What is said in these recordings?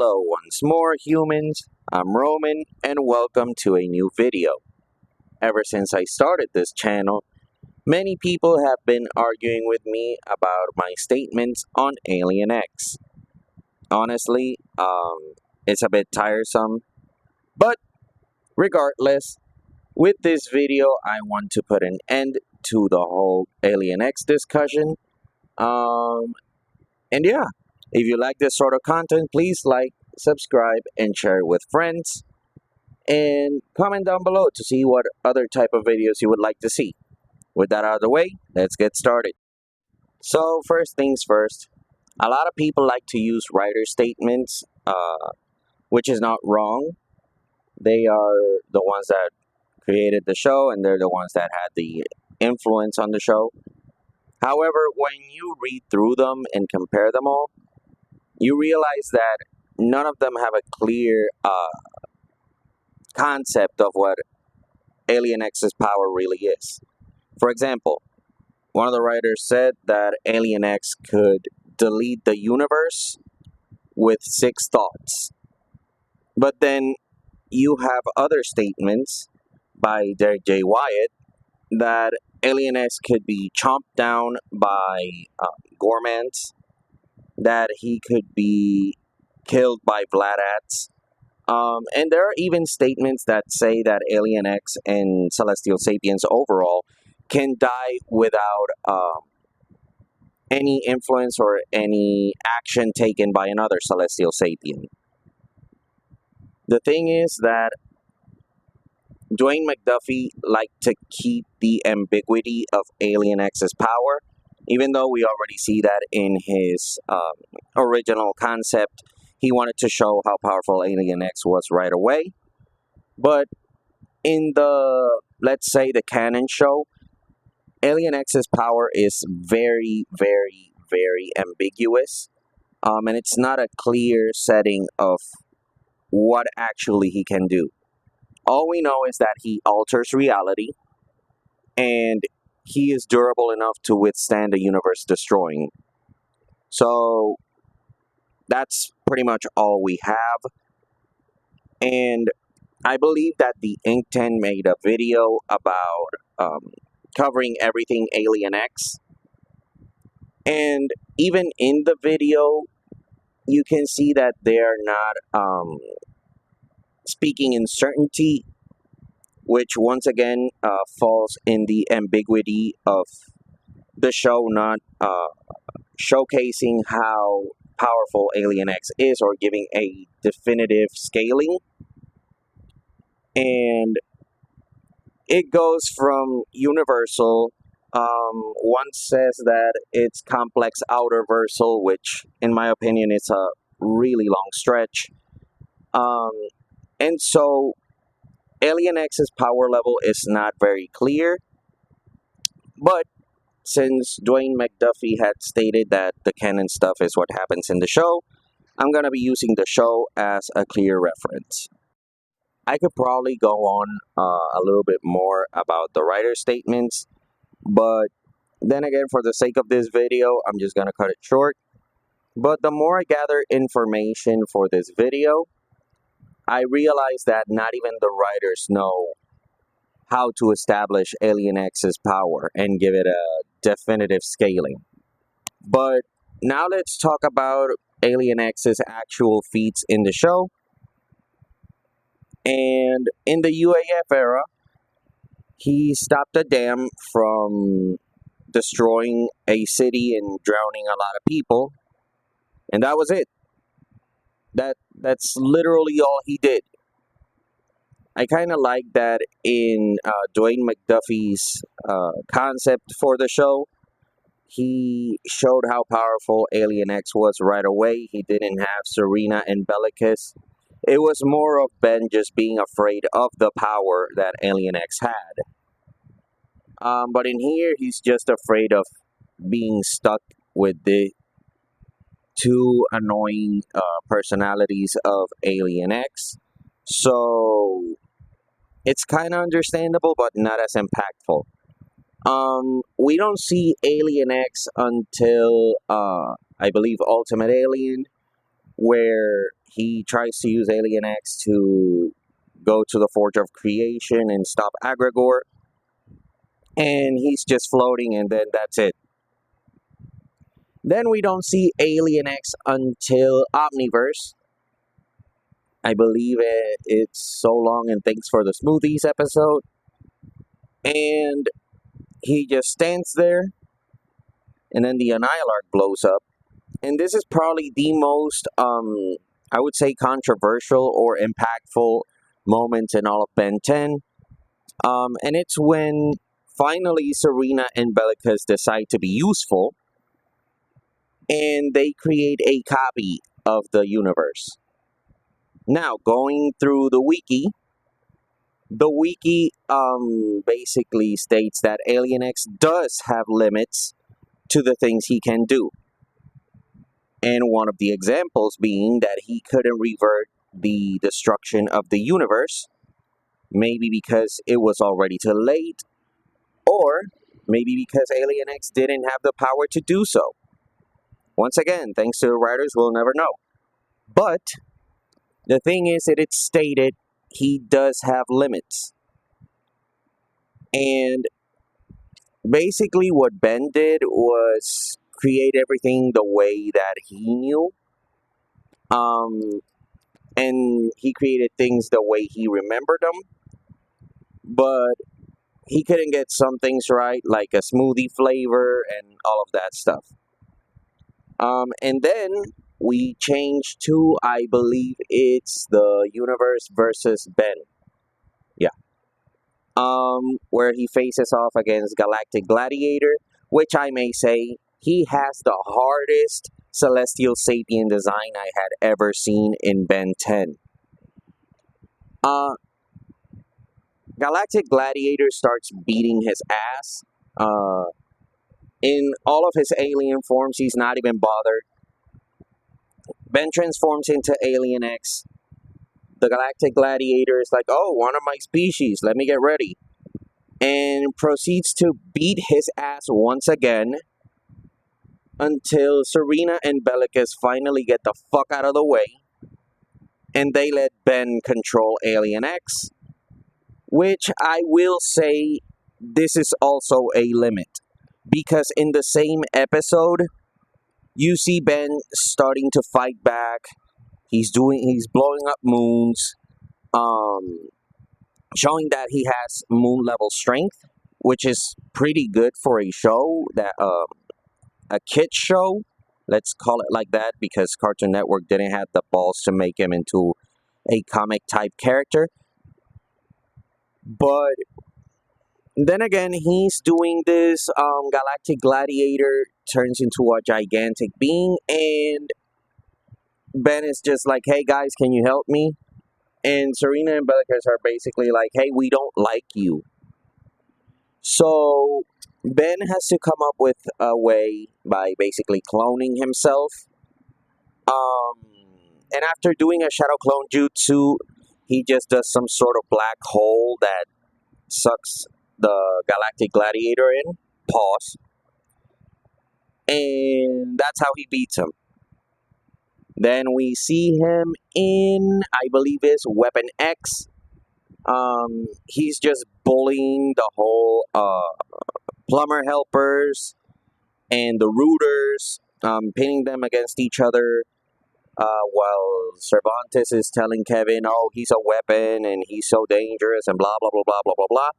Hello once more, humans. I'm Roman, and welcome to a new video. Ever since I started this channel, many people have been arguing with me about my statements on Alien X. Honestly, it's a bit tiresome, but regardless, with this video, I want to put an end to the whole Alien X discussion. And yeah, if you like this sort of content, please like, subscribe, and share it with friends. And comment down below to see what other type of videos you would like to see. With that out of the way, let's get started. So first things first, a lot of people like to use writer statements, which is not wrong. They are the ones that created the show, and they're the ones that had the influence on the show. However, when you read through them and compare them all, you realize that none of them have a clear concept of what Alien X's power really is. For example, one of the writers said that Alien X could delete the universe with 6 thoughts. But then you have other statements by Derek J. Wyatt that Alien X could be chomped down by gormans, that he could be killed by Vladats. And there are even statements that say that Alien X and Celestial Sapiens overall can die without any influence or any action taken by another Celestial Sapien. The thing is that Dwayne McDuffie liked to keep the ambiguity of Alien X's power, even though we already see that in his original concept. He wanted to show how powerful Alien X was right away. But in the, let's say, the canon show, Alien X's power is very, very, very ambiguous. And it's not a clear setting of what actually he can do. All we know is that he alters reality, and he is durable enough to withstand a universe destroying. So that's pretty much all we have. And I believe that the Ink10 made a video about covering everything Alien X. And even in the video, you can see that they're not speaking in certainty, which once again falls in the ambiguity of the show not showcasing how powerful Alien X is or giving a definitive scaling. And it goes from universal. One says that it's complex outerversal, which in my opinion is a really long stretch. And so Alien X's power level is not very clear, but since Dwayne McDuffie had stated that the canon stuff is what happens in the show, I'm going to be using the show as a clear reference. I could probably go on a little bit more about the writer statements, but then again, for the sake of this video, I'm just going to cut it short. But the more I gather information for this video, I realize that not even the writers know how to establish Alien X's power and give it a definitive scaling. But now let's talk about Alien X's actual feats in the show. And in the UAF era, he stopped a dam from destroying a city and drowning a lot of people. And that was it. That's literally all he did. I kind of like that in Dwayne McDuffie's concept for the show. He showed how powerful Alien X was right away. He didn't have Serena and Bellicus. It was more of Ben just being afraid of the power that Alien X had. But in here, he's just afraid of being stuck with the two annoying personalities of Alien X. So it's kind of understandable, but not as impactful. We don't see Alien X until, I believe, Ultimate Alien, where he tries to use Alien X to go to the Forge of Creation and stop Agregor, and he's just floating, and then that's it. Then we don't see Alien X until Omniverse. I believe it's So Long and Thanks for the Smoothies episode. And he just stands there, and then the Annihilarch blows up. And this is probably the most, I would say, controversial or impactful moment in all of Ben 10. And it's when finally Serena and Bellicus decide to be useful, and they create a copy of the universe. Now, going through the wiki basically states that Alien X does have limits to the things he can do. And one of the examples being that he couldn't revert the destruction of the universe, maybe because it was already too late, or maybe because Alien X didn't have the power to do so. Once again, thanks to the writers, we'll never know. But the thing is that it's stated he does have limits. And basically what Ben did was create everything the way that he knew. And he created things the way he remembered them. But he couldn't get some things right, like a smoothie flavor and all of that stuff. And then we changed to, I believe it's the Universe versus Ben. Yeah. Where he faces off against Galactic Gladiator, which I may say he has the hardest Celestial Sapien design I had ever seen in Ben 10. Galactic Gladiator starts beating his ass. In all of his alien forms, he's not even bothered. Ben transforms into Alien X. The Galactic Gladiator is like, oh, one of my species, let me get ready. And proceeds to beat his ass once again until Serena and Bellicus finally get the fuck out of the way. And they let Ben control Alien X. Which I will say, this is also a limit. Because in the same episode, you see Ben starting to fight back. He's blowing up moons, showing that he has moon level strength, which is pretty good for a show that a kid show. Let's call it like that, because Cartoon Network didn't have the balls to make him into a comic type character. But then again, he's doing this. Galactic Gladiator turns into a gigantic being, and Ben is just like, hey guys, can you help me? And Serena and Bellicus are basically like, hey, we don't like you. So Ben has to come up with a way by basically cloning himself. And after doing a shadow clone jutsu, he just does some sort of black hole that sucks the Galactic Gladiator in. Pause. And that's how he beats him. Then we see him in, I believe it's Weapon X. He's just bullying the whole plumber helpers and the rooters, pitting them against each other, while Cervantes is telling Kevin, oh, he's a weapon and he's so dangerous and blah, blah, blah, blah, blah, blah, blah.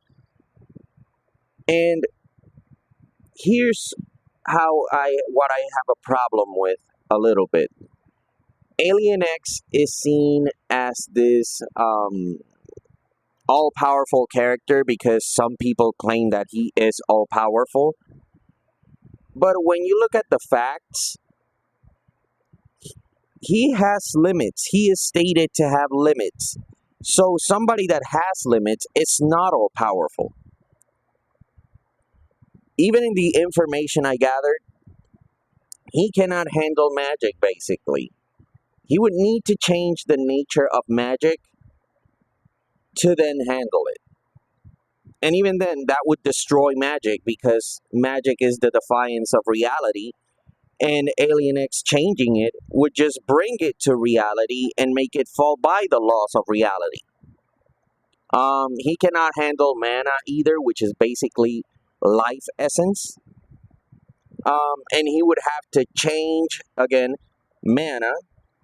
And here's what I have a problem with a little bit. Alien X is seen as this all-powerful character because some people claim that he is all-powerful. But when you look at the facts, he has limits. He is stated to have limits. So somebody that has limits is not all-powerful. Even in the information I gathered, he cannot handle magic, basically. He would need to change the nature of magic to then handle it. And even then, that would destroy magic because magic is the defiance of reality. And Alien X changing it would just bring it to reality and make it fall by the laws of reality. He cannot handle mana either, which is basically life essence. And he would have to change again mana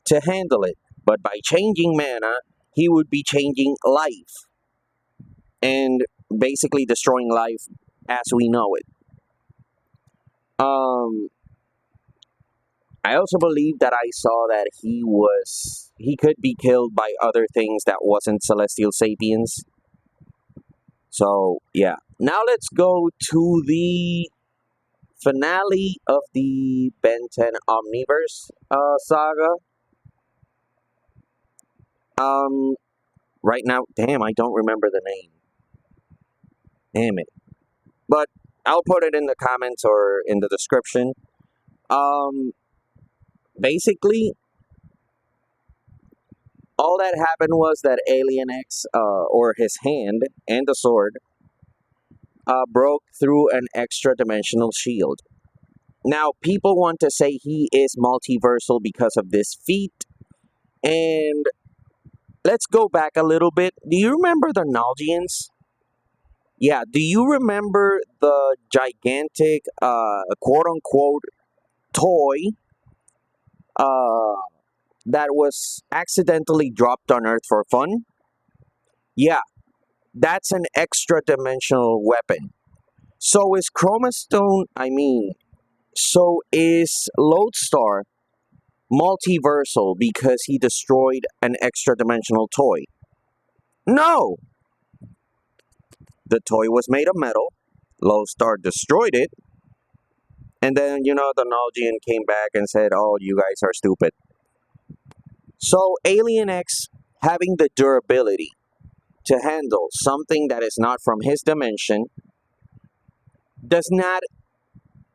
to handle it. But by changing mana, he would be changing life and basically destroying life as we know it. I also believe that I saw that he could be killed by other things that wasn't celestial sapiens. So yeah. Now let's go to the finale of the Ben 10 Omniverse saga. Right now, damn, I don't remember the name. Damn it. But I'll put it in the comments or in the description. Basically, all that happened was that Alien X, or his hand and the sword, broke through an extra dimensional shield. Now, people want to say he is multiversal because of this feat, and let's go back a little bit. Do you remember the Nalgians? Yeah, do you remember the gigantic, quote unquote, toy that was accidentally dropped on Earth for fun? Yeah, that's an extra dimensional weapon. So is so is Lodestar multiversal because he destroyed an extra dimensional toy? No! The toy was made of metal, Lodestar destroyed it, and then, the Nalgian came back and said, oh, you guys are stupid. So Alien X having the durability to handle something that is not from his dimension does not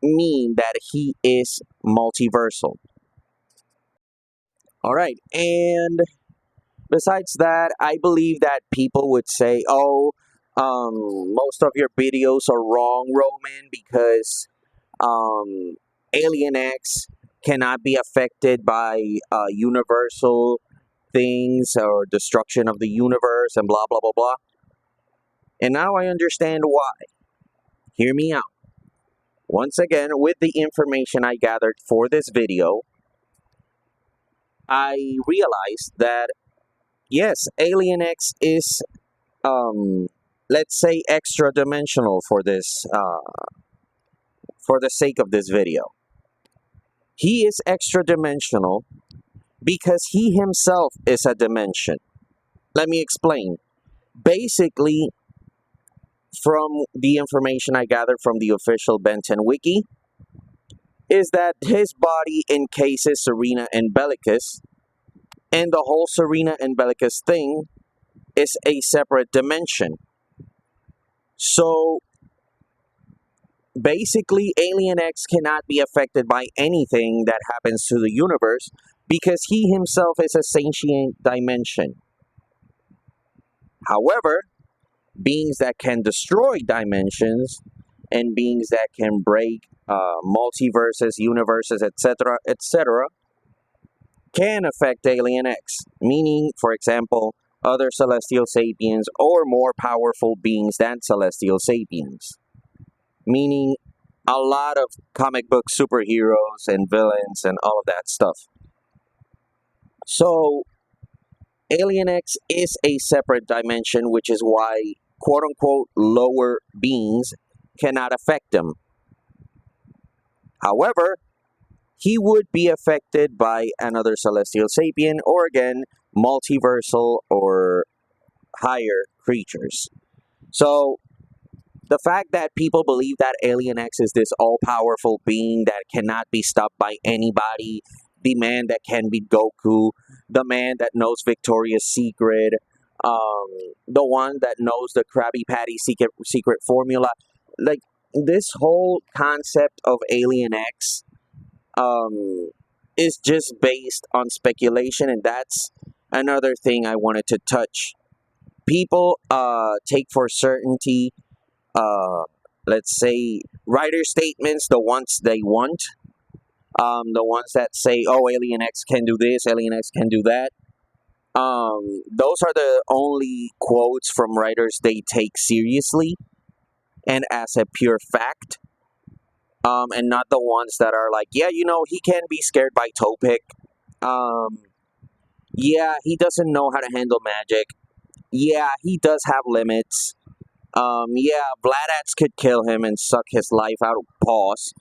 mean that he is multiversal. All right, and besides that, I believe that people would say, oh, most of your videos are wrong, Roman, because Alien X cannot be affected by universal things or destruction of the universe and blah, blah, blah, blah. And now I understand why. Hear me out. Once again, with the information I gathered for this video, I realized that yes, Alien X is, let's say, extra dimensional for this, for the sake of this video. He is extra dimensional because he himself is a dimension. Let me explain. Basically, from the information I gathered from the official Ben 10 wiki, is that his body encases Serena and Bellicus, and the whole Serena and Bellicus thing is a separate dimension. So basically, Alien X cannot be affected by anything that happens to the universe because he himself is a sentient dimension. However, beings that can destroy dimensions and beings that can break multiverses, universes, etc., etc., can affect Alien X, meaning, for example, other celestial sapiens or more powerful beings than celestial sapiens, meaning a lot of comic book superheroes and villains and all of that stuff. So, Alien X is a separate dimension, which is why quote unquote lower beings cannot affect him. However, he would be affected by another celestial sapien or again multiversal or higher creatures. So the fact that people believe that Alien X is this all-powerful being that cannot be stopped by anybody, the man that can beat Goku, the man that knows Victoria's Secret, the one that knows the Krabby Patty secret formula, like this whole concept of Alien X is just based on speculation, and that's another thing I wanted to touch. People take for certainty, let's say, writer statements the ones they want, The ones that say, "Oh, Alien X can do this, Alien X can do that." Those are the only quotes from writers they take seriously and as a pure fact. And not the ones that are like, "Yeah, he can be scared by Topic. Um, yeah, he doesn't know how to handle magic. Yeah, he does have limits. Yeah, Vladax could kill him and suck his life out." Pause.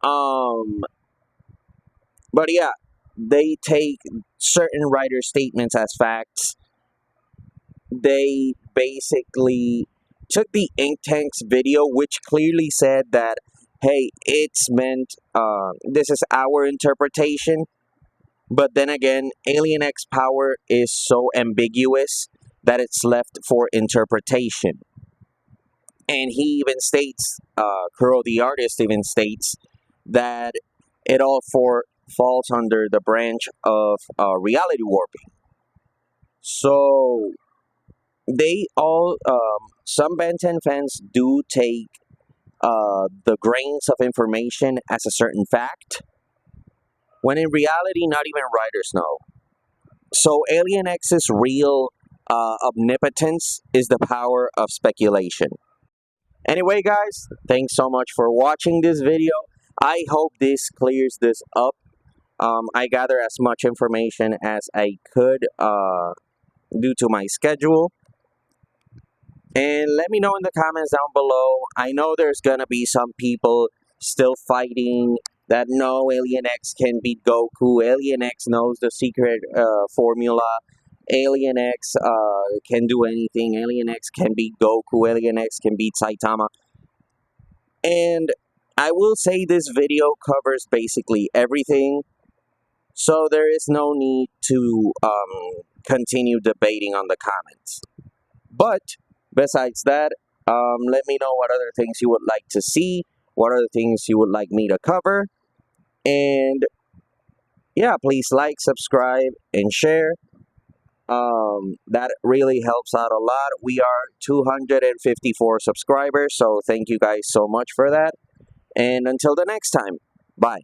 Um, but yeah, they take certain writer statements as facts. They basically took the Ink Tanks video, which clearly said that, hey, it's meant, this is our interpretation. But then again, Alien X power is so ambiguous that it's left for interpretation. And he even states, Kuro the artist even states, that it all falls under the branch of reality warping. So they all, some Ben 10 fans do take the grains of information as a certain fact, when in reality, not even writers know. So Alien X's real omnipotence is the power of speculation. Anyway, guys, thanks so much for watching this video. I hope this clears this up. I gather as much information as I could due to my schedule. And let me know in the comments down below. I know there's gonna be some people still fighting that no, Alien X can beat Goku. Alien X knows the secret formula. Alien X can do anything. Alien X can beat Goku. Alien X can beat Saitama. And I will say this video covers basically everything. So there is no need to continue debating on the comments. But besides that, let me know what other things you would like to see, what other things you would like me to cover. And yeah, please like, subscribe, and share. That really helps out a lot. We are 254 subscribers, so thank you guys so much for that. And until the next time, bye.